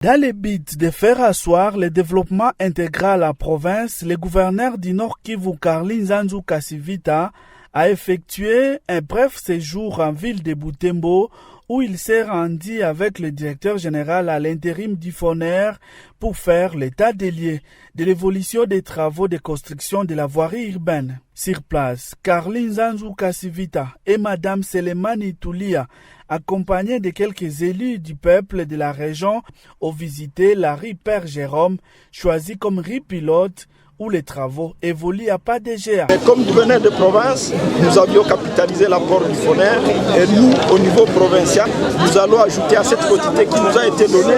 Dans le but de faire asseoir le développement intégral à la province, le gouverneur du Nord Kivu, Karli Nzanzu Kasivita, a effectué un bref séjour en ville de Butembo où il s'est rendu avec le directeur général à l'intérim du FONER pour faire l'état des lieux de l'évolution des travaux de construction de la voirie urbaine. Sur place, Karli Nzanzu Kasivita et Madame Selemani Toulia, accompagnés de quelques élus du peuple de la région, ont visité la rue Père Jérôme, choisie comme rue pilote, où les travaux évoluent à pas de géant. Comme gouverneur de province, nous avions capitalisé l'apport du FONER et nous, au niveau provincial, nous allons ajouter à cette quantité qui nous a été donnée,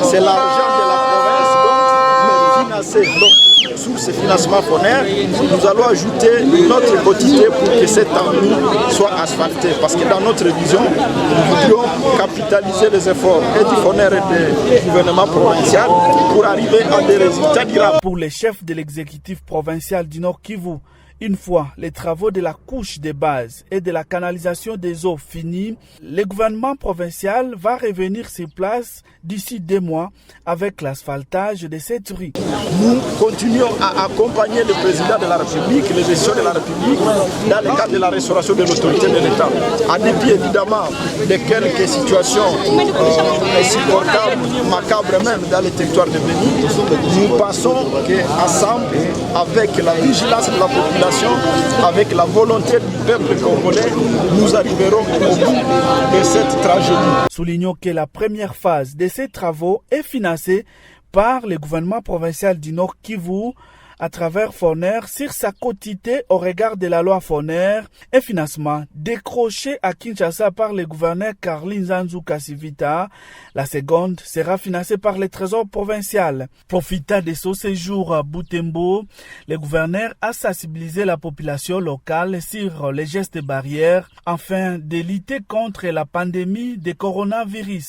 c'est l'argent de la province, donc, financé. Donc, sous ce financement FONER, nous allons ajouter notre quantité pour que cette avenue soit asphaltée. Parce que dans notre vision, nous voudrions capitaliser les efforts et du FONER et du gouvernement provincial pour arriver à des résultats durables. Pour les chefs de l'exécutif provincial du Nord Kivu, une fois les travaux de la couche de base et de la canalisation des eaux finis, le gouvernement provincial va revenir sur place d'ici 2 mois avec l'asphaltage de cette rue. Nous continuons à accompagner le président de la République, les gestions de la République, dans le cadre de la restauration de l'autorité de l'État. En dépit évidemment de quelques situations insupportables, macabres même dans les territoires de Béni, nous pensons qu'ensemble, avec la vigilance de la population, avec la volonté du peuple congolais, nous arriverons au bout de cette tragédie. Soulignons que la première phase de ces travaux est financée par le gouvernement provincial du Nord Kivu à travers FONER sur sa quotité au regard de la loi FONER, un financement décroché à Kinshasa par le gouverneur Karli Nzanzu Kasivita. La seconde sera financée par le trésor provincial. Profitant de ce séjour à Butembo, le gouverneur a sensibilisé la population locale sur les gestes barrières afin de lutter contre la pandémie de coronavirus.